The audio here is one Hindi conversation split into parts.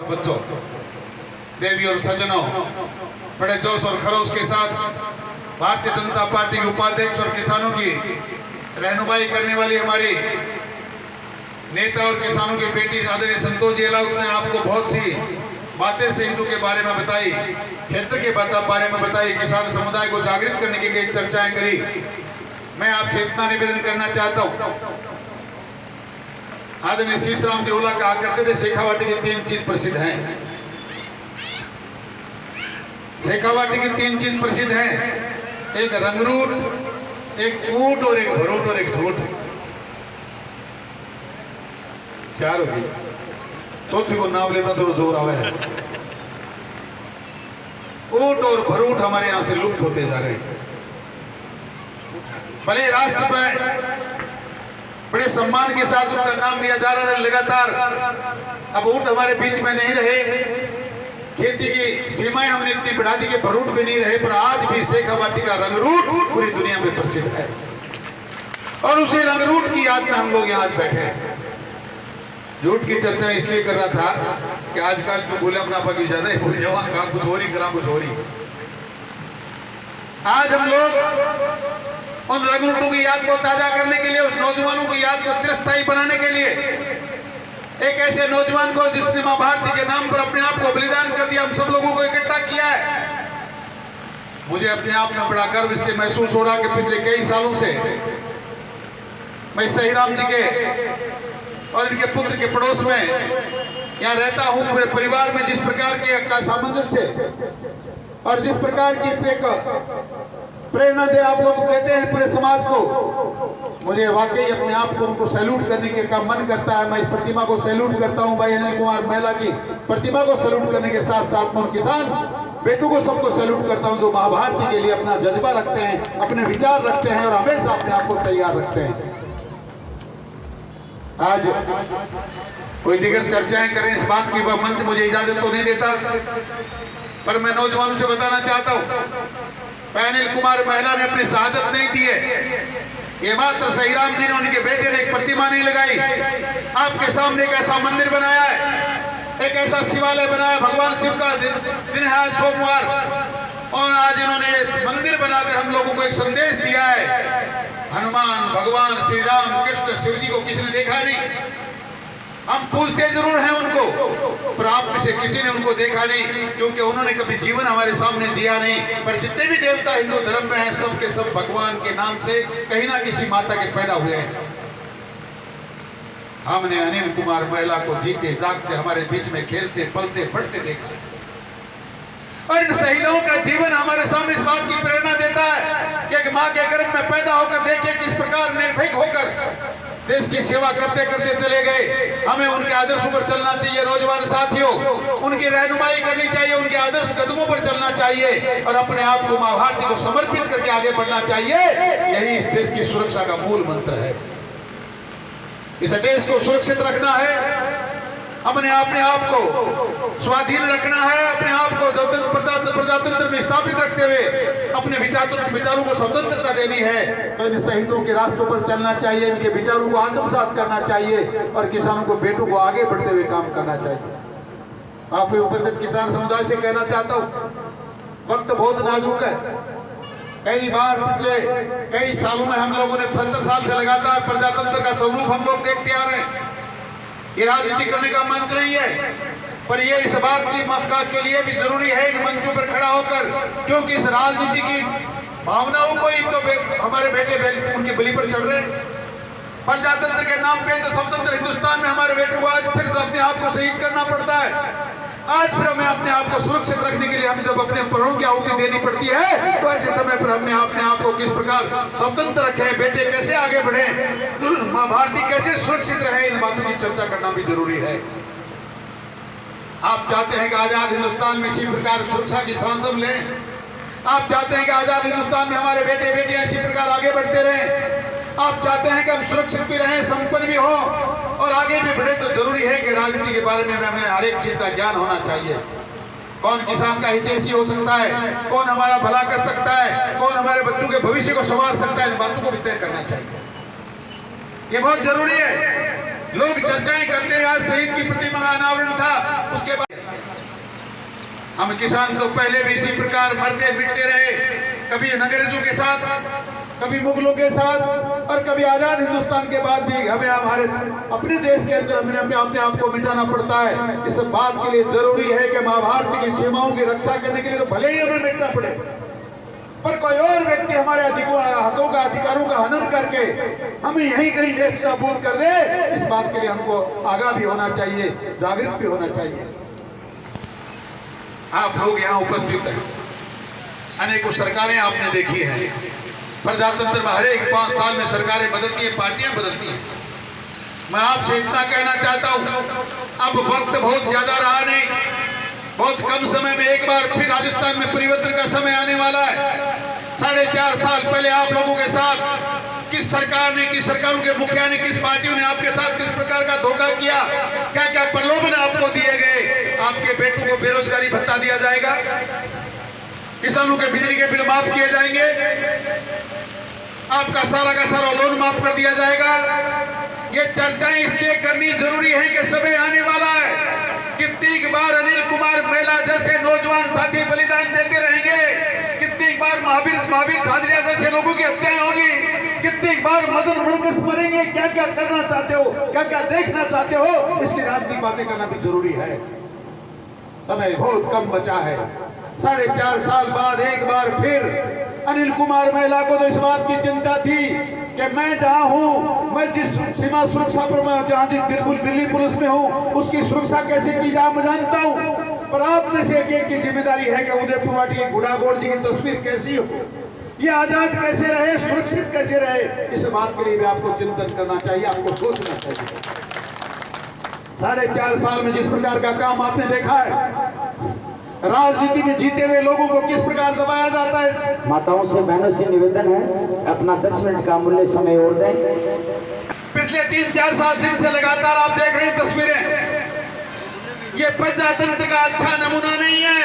बच्चों, देवी और सज्जनों, बड़े जोश और खरोश के साथ भारतीय जनता पार्टी के उपाध्यक्ष और किसानों की रहनुमाई करने वाली हमारी नेता और किसानों की बेटी आदरणीय संतोष जी अहलावत ने आपको बहुत सी बातें शहीदों के बारे में बताई, क्षेत्र के बारे में बताई, किसान समुदाय को जागृत करने की कई चर्चाएं करी। मैं आपसे इतना निवेदन करना चाहता हूं, आदरणीय शीशराम देओला कहा करते थे शेखावाटी की 3 चीज प्रसिद्ध हैं। शेखावाटी की 3 चीज प्रसिद्ध हैं, एक रंगरूट, एक ऊंट और एक भरूट और एक झूठ। 4 होगी, चौथी को नाम लेता थोड़ा जोर आवे है। ऊंट और भरूट हमारे यहां से लुप्त होते जा रहे हैं। भले राष्ट्र में बड़े सम्मान के साथ उनका नाम लिया जा रहा है लगातार, अब ऊंट हमारे बीच में नहीं रहे, खेती की सीमाएं हमने इतनी बढ़ा दी कि भरूट भी नहीं रहे, पर आज भी शेखावाटी का रंगरूट पूरी दुनिया में प्रसिद्ध है। और उसी रंगरूट की याद में हम लोग यहाँ आज बैठे हैं। झूठ की चर्चा इसलिए कर रहा था कि आजकल तो बोले मुनाफा की ज्यादा ही बोले, वहां काम कुछ हो रही, करा कुछ हो रही। आज हम लोग उन रंगरूटों की याद को ताजा करने के लिए, उस नौजवानों की याद को चिरस्थायी बनाने के लिए, एक ऐसे नौजवान को जिसने मां भारती के नाम पर अपने आप को बलिदान कर दिया, हम सब लोगों को इकट्ठा किया है। मुझे अपने आप में बड़ा गर्व इसलिए महसूस हो रहा कि पिछले कई सालों से मैं सहीराम जी के और इनके पुत्र के पड़ोस में यहाँ रहता हूँ। पूरे परिवार में जिस प्रकार के सामंजस्य और जिस प्रकार की एक प्रेरणा दे आप लोग देते हैं पूरे समाज को, मुझे वाकई अपने आप को उनको सैल्यूट करने का मन करता है। मैं इस प्रतिमा को सैल्यूट करता हूं, भाई अनिल कुमार महिला की प्रतिमा को सैल्यूट करने के साथ साथ मैं किसान बेटों को सबको सैल्यूट करता हूं जो महाभारती के लिए अपना जज्बा रखते हैं, अपने विचार रखते हैं और हमेशा अपने आप को तैयार रखते हैं। आज कोई दिगर चर्चाएं करें इस बात की, वह मंच मुझे इजाजत तो नहीं देता, पर मैं नौजवानों से बताना चाहता हूं, अनिल कुमार महिला ने अपनी शहादत नहीं दी है, ये मात्र सहीराम जी ने, उनके बेटे ने एक प्रतिमा नहीं लगाई। आपके सामने एक ऐसा मंदिर बनाया है, एक ऐसा शिवालय बनाया, भगवान शिव का दिन है आज सोमवार, और आज इन्होंने मंदिर बनाकर हम लोगों को एक संदेश दिया है। हनुमान, भगवान श्री राम, कृष्ण, शिव जी को किसी ने देखा नहीं, हम पूछते जरूर हैं उनको, पर आप में से किसी ने उनको देखा नहीं, क्योंकि उन्होंने कभी जीवन हमारे सामने जिया नहीं। पर जितने भी देवता हिंदू धर्म में हैं, सब के सब भगवान के नाम से कहीं ना किसी माता के पैदा हुए हैं। हमने अनिल कुमार महिला को जीते जागते हमारे बीच में खेलते पलते बढ़ते देखा, और इन शहीदों का जीवन हमारे सामने इस बात की प्रेरणा देता है कि एक माँ के गर्भ में पैदा होकर देखिए किस प्रकार निर्भीक होकर देश की सेवा करते करते चले गए। हमें उनके आदर्शों पर चलना चाहिए। नौजवान साथियों, उनकी रहनुमाई करनी चाहिए, उनके आदर्श कदमों पर चलना चाहिए और अपने आप को मां भारती को समर्पित करके आगे बढ़ना चाहिए। यही इस देश की सुरक्षा का मूल मंत्र है। इस देश को सुरक्षित रखना है, अपने आप को स्वाधीन रखना है, अपने आप को प्रजातंत्र में स्थापित रखते हुए अपने विचारों को स्वतंत्रता देनी है। तो इन शहीदों के रास्तों पर चलना चाहिए, इनके विचारों को आत्मसात करना चाहिए और किसानों को बेटों को आगे बढ़ते हुए काम करना चाहिए। आप उपस्थित किसान समुदाय से कहना चाहता हूँ, वक्त बहुत नाजुक है। कई बार पिछले कई सालों में हम लोगों ने 75 साल से लगातार प्रजातंत्र का स्वरूप हम लोग देखते आ रहे हैं। ये राजनीति करने का मंच नहीं है, पर ये इस बात की मक्का के लिए भी जरूरी है इन मंचों पर खड़ा होकर, क्योंकि इस राजनीति की भावनाओं को ही तो हमारे बेटे उनके बलि पर चढ़ रहे हैं। प्रजातंत्र के नाम पे तो स्वतंत्र हिंदुस्तान में हमारे बेटों को आज फिर से अपने आप को शहीद करना पड़ता है। आज फिर हमें अपने आप को सुरक्षित रखने के लिए हमें जब अपने प्राणों की आहुति देनी पड़ती है, तो ऐसे समय पर हमने अपने आप को किस प्रकार स्वतंत्र रखे, बेटे कैसे आगे बढ़े, मां भारती कैसे सुरक्षित रहे, इन बातों की चर्चा करना भी जरूरी है। आप चाहते हैं कि आजाद हिंदुस्तान में इसी प्रकार सुरक्षा की सांस हम लें। आप चाहते हैं कि आजाद हिंदुस्तान में हमारे बेटे बेटियां इसी प्रकार आगे बढ़ते रहें। आप चाहते हैं कि हम सुरक्षित भी रहें, संपन्न भी हो और आगे भी बढ़े। तो जरूरी है कि राजनीति के बारे में हमें हर एक चीज का ज्ञान होना चाहिए। कौन किसान का हितैषी हो सकता है, कौन हमारा भला कर सकता है, कौन हमारे बच्चों के भविष्य को संवार सकता है, इन बातों को भी तय करना चाहिए। ये बहुत जरूरी है। लोग चर्चाएं करते हैं, आज शहीद की प्रतिमा का अनावरण था, उसके बाद हम किसान तो पहले भी इसी प्रकार मरते मिटते रहे, कभी अंग्रेजों के साथ, कभी मुगलों के साथ, और कभी आजाद हिंदुस्तान के बाद भी हमें हमारे अपने देश के अंदर हमें अपने आप को मिटाना पड़ता है। इस बात के लिए जरूरी है कि महाभारत की सीमाओं की रक्षा करने के लिए तो भले ही हमें मिटना पड़े, पर कोई और व्यक्ति हमारे हकों का अधिकारों का हनन करके हमें यहीं कहीं नेस्त नाबूद कर दे, इस बात के लिए हमको आगाह भी होना चाहिए, जागृत भी होना चाहिए। आप लोग यहाँ उपस्थित हैं, अनेकों सरकारें आपने देखी हैं, प्रजातंत्र में हर एक 5 साल में सरकारें बदलती हैं, पार्टियां बदलती हैं। मैं आपसे इतना कहना चाहता हूं, अब वक्त बहुत ज्यादा रहा नहीं, बहुत कम समय में एक बार फिर राजस्थान में परिवर्तन का समय आने वाला है। 4.5 साल पहले आप लोगों के साथ किस सरकार ने, किस सरकारों के मुखिया ने, किस पार्टियों ने आपके साथ किस प्रकार का धोखा किया, क्या क्या प्रलोभन आपको दिए गए। आपके बेटों को बेरोजगारी भत्ता दिया जाएगा, किसानों के बिजली के बिल माफ किए जाएंगे, आपका सारा का सारा लोन माफ कर दिया जाएगा। ये चर्चाएं इसलिए करनी जरूरी है कि समय आने वाला है। कितनी बार अनिल कुमार मेला जैसे नौजवान साथी बलिदान देते रहेंगे, कितनी बार महावीर झाझरिया जैसे लोगों की हत्याएं होगी, कितनी बार मदन मुड़कस मरेंगे। क्या क्या करना चाहते हो, क्या क्या देखना चाहते हो, इसलिए राजनीतिक बातें करना भी जरूरी है। समय बहुत कम बचा है। 4.5 साल बाद एक बार फिर अनिल कुमार महिला को तो इस बात की चिंता थी कि मैं जहां हूं, मैं जिस सीमा सुरक्षा पर मैं जहां दिल्ली पुलिस में हूं, उसकी सुरक्षा कैसे की जाए मैं जानता हूं, पर आप में से एक की जिम्मेदारी है कि उदयपुर वाटी के गुड़ागोड़ जी की तस्वीर कैसी हो, ये आजाद कैसे रहे, सुरक्षित कैसे रहे, इस बात के लिए भी आपको चिंतन करना चाहिए, आपको सोचना चाहिए। 4.5 साल में जिस प्रकार का काम आपने देखा है, राजनीति में जीते हुए लोगों को किस प्रकार दबाया जाता है। माताओं से, बहनों से निवेदन है, अपना 10 मिनट का मूल्य समय और दें। पिछले 3-4 साल से लगातार आप देख रहे हैं तस्वीरें, ये प्रजातंत्र का अच्छा नमूना नहीं है।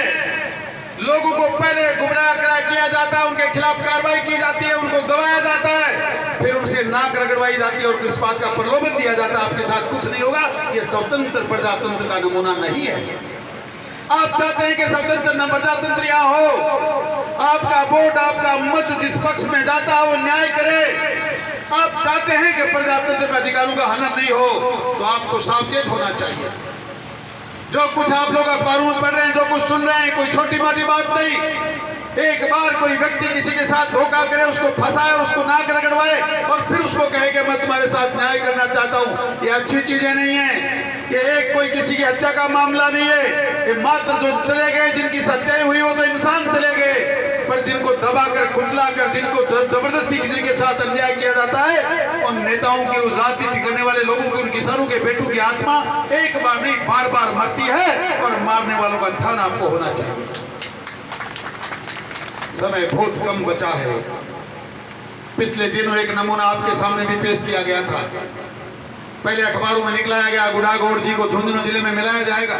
लोगों को पहले गुमराह किया जाता है, उनके खिलाफ कार्रवाई की जाती है, उनको दबाया जाता है, फिर उनसे नाक रगड़वाई जाती है और इस बात का प्रलोभन दिया जाता है आपके साथ कुछ नहीं होगा। ये स्वतंत्र प्रजातंत्र का नमूना नहीं है। आप चाहते हैं कि स्वतंत्र न प्रजातंत्र यहाँ हो, आपका वोट, आपका मत जिस पक्ष में जाता है वो न्याय करे। आप चाहते हैं कि प्रजातंत्र में अधिकारों का हनन नहीं हो, तो आपको सावचेत होना चाहिए। जो कुछ आप लोग अखबारों में पढ़ रहे हैं, जो कुछ सुन रहे हैं, कोई छोटी मोटी बात नहीं। एक बार कोई व्यक्ति किसी के साथ धोखा करे, उसको फंसाए और उसको नाक रगड़वाए और फिर उसको कहे कि मैं तुम्हारे साथ न्याय करना चाहता हूं, ये अच्छी चीजें नहीं है। ये एक कोई किसी की हत्या का मामला नहीं है। ये मात्र जो चले गए, जिनकी हत्याएं हुई वो तो इंसान चले गए, पर जिनको दबाकर, कुचलाकर, जिनको जबरदस्ती जिनके साथ अन्याय किया जाता है, उन नेताओं की, उस राजनीति करने वाले लोगों की, उन किसानों के बेटों की आत्मा एक बार नहीं बार बार मरती है और मारने वालों का ध्यान आपको होना चाहिए। समय बहुत कम बचा है। पिछले दिनों एक नमूना आपके सामने भी पेश किया गया था। पहले अखबारों में निकलाया गया गुड़ागोड़ जी को झुंझुनू जिले में मिलाया जाएगा।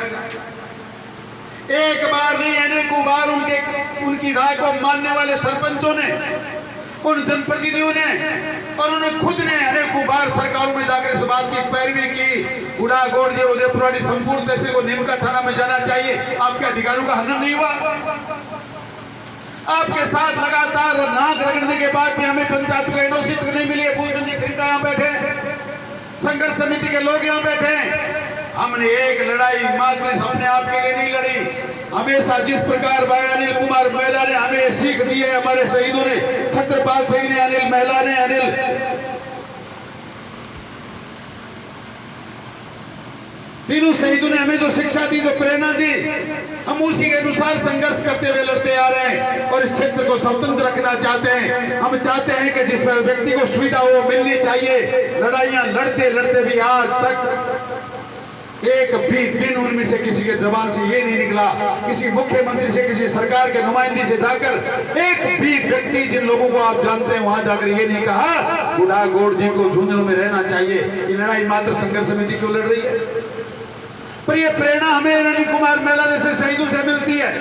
एक बार नहीं, अनेकों बार उनकी राय को मानने वाले सरपंचों ने, उन जनप्रतिनिधियों ने और उन्होंने खुद ने अनेकों बार सरकारों में जाकर इस बात की पैरवी की, गुड़ागोड़ जी उदयपुर संपूर्ण तहसील को नीमका थाना में जाना चाहिए, आपके अधिकारों का हनन नहीं हुआ। आपके साथ लगातार नाक रगड़ने के बाद भी हमें पंचायत को एनओसी तक नहीं मिली है। भूषण जी खरीदा यहाँ बैठे, संघर्ष समिति के लोग यहाँ बैठे। हमने एक लड़ाई मात्र अपने आप के लिए नहीं लड़ी। हमेशा जिस प्रकार भाई अनिल कुमार महिला ने हमें सीख दी है, हमारे शहीदों ने, छत्रपाल सिंह ने, अनिल महिला ने, तीनों शहीदों ने हमें जो शिक्षा दी, जो प्रेरणा दी, हम उसी के अनुसार संघर्ष करते हुए लड़ते आ रहे हैं और इस क्षेत्र को स्वतंत्र रखना चाहते हैं। हम चाहते हैं कि जिस व्यक्ति को सुविधा वो मिलनी चाहिए। लड़ाइयां लड़ते लड़ते भी आज तक एक भी दिन उनमें से किसी के जबान से ये नहीं निकला, किसी मुख्यमंत्री से, किसी सरकार के नुमाइंदे से जाकर एक भी व्यक्ति, जिन लोगों को आप जानते हैं, वहां जाकर ये नहीं कहा गुड़ागोड़ जी को झुंझुनू में रहना चाहिए। ये लड़ाई मात्र संघर्ष समिति क्यों लड़ रही है? पर ये प्रेरणा हमें अनिल कुमार महिला जैसे शहीदों से मिलती है।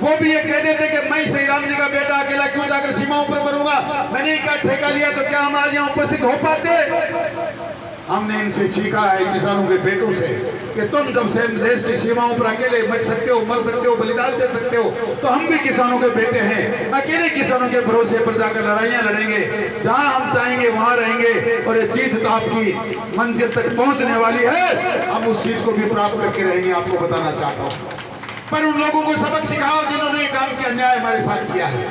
वो भी ये कह देते कि मैं श्री राम जी का बेटा अकेला क्यों जाकर सीमाओं पर मरूंगा, मैंने क्या ठेका लिया, तो क्या हम आज यहाँ उपस्थित हो पाते? हमने इनसे सीखा है, किसानों के बेटों से, कि तुम जब से देश की सीमाओं पर अकेले मर सकते हो, मर सकते हो, बलिदान दे सकते हो, तो हम भी किसानों के बेटे हैं। अकेले किसानों के भरोसे पर जाकर लड़ाइयां लड़ेंगे, जहां हम चाहेंगे वहां रहेंगे, और ये जीत तो आपकी मंजिल तक पहुंचने वाली है। हम उस चीज को भी प्राप्त करके रहेंगे, आपको बताना चाहता हूं। पर उन लोगों को सबक सिखाओ जिन्होंने काम के अन्याय हमारे साथ किया है।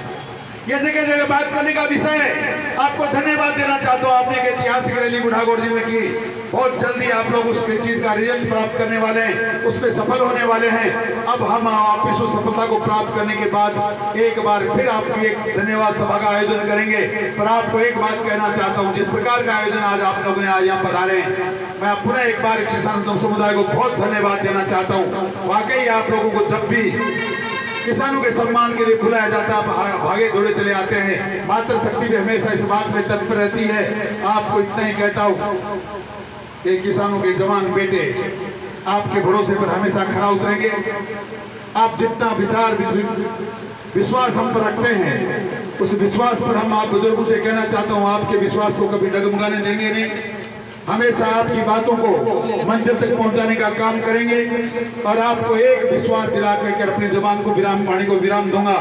ये जगह जगह बात करने का विषय है। आपको धन्यवाद देना चाहता हूँ, आपने एक ऐतिहासिक रैली बुढ़ागोड़ जी में की। बहुत जल्दी आप लोग उसके चीज का रिजल्ट प्राप्त करने वाले हैं, उसमें सफल होने वाले हैं। अब हम वापिस उस सफलता को प्राप्त करने के बाद एक बार फिर आपकी एक धन्यवाद सभा का आयोजन करेंगे। पर आपको एक बात कहना चाहता हूँ, जिस प्रकार का आयोजन आज आप लोगों ने आज यहाँ पधारे, मैं पुनः एक बार किसान समुदाय को बहुत धन्यवाद देना चाहता हूँ। वाकई आप लोगों को जब भी किसानों के सम्मान के लिए बुलाया जाता है, भागे दौड़े चले आते हैं। मातृशक्ति भी हमेशा इस बात में तत्पर रहती है। आपको इतना ही कहता हूं कि किसानों के जवान बेटे आपके भरोसे पर हमेशा खरा उतरेंगे। आप जितना विचार विश्वास हम पर रखते हैं, उस विश्वास पर हम आप बुजुर्गों से कहना चाहता हूं, आपके विश्वास को कभी डगमगाने देंगे नहीं। हमेशा आपकी बातों को मंजिल तक पहुंचाने का काम करेंगे। और आपको एक विश्वास दिला करके अपने जवान को विराम दूंगा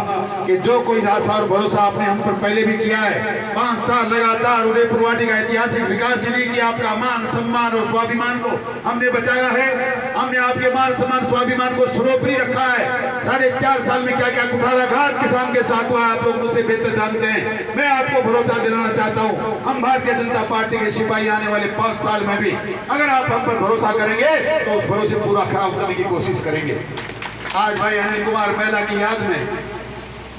कि जो कोई आशा और भरोसा आपने हम पर पहले भी किया है, 5 साल लगातार उदयपुर वाटी का ऐतिहासिक विकास नहीं किया, आपका मान सम्मान और स्वाभिमान को हमने बचाया है। हमने आपके मान सम्मान स्वाभिमान को सर्वोपरि रखा है। 4.5 साल में क्या क्या कुठाराघात किसान के साथ हुआ, आप लोग मुझसे बेहतर जानते हैं। मैं आपको भरोसा दिलाना चाहता हूँ, हम भारतीय जनता पार्टी के सिपाही आने वाले 5 साल में भी अगर आप हम पर भरोसा करेंगे तो उस भरोसे पूरा खरा उतरने की कोशिश करेंगे। आज भाई अनिल कुमार मैला की याद में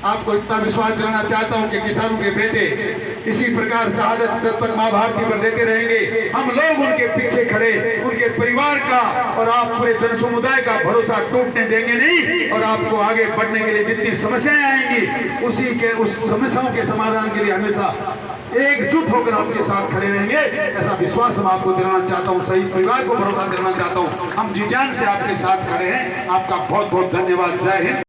आपको इतना विश्वास दिलाना चाहता हूं कि किसानों के बेटे इसी प्रकार शहादत जब तक मां भारती पर देते रहेंगे, हम लोग उनके पीछे खड़े, उनके परिवार का और आप पूरे जन समुदाय का भरोसा टूटने देंगे नहीं। और आपको आगे बढ़ने के लिए जितनी समस्याएं आएंगी, उस समस्याओं के समाधान के लिए हमेशा एकजुट होकर आपके साथ खड़े रहेंगे। ऐसा विश्वास हम आपको दिलाना चाहता हूं, सही परिवार को भरोसा दिलाना चाहता हूं। हम जी जान से आपके साथ खड़े हैं। आपका बहुत बहुत धन्यवाद। जय हिंद।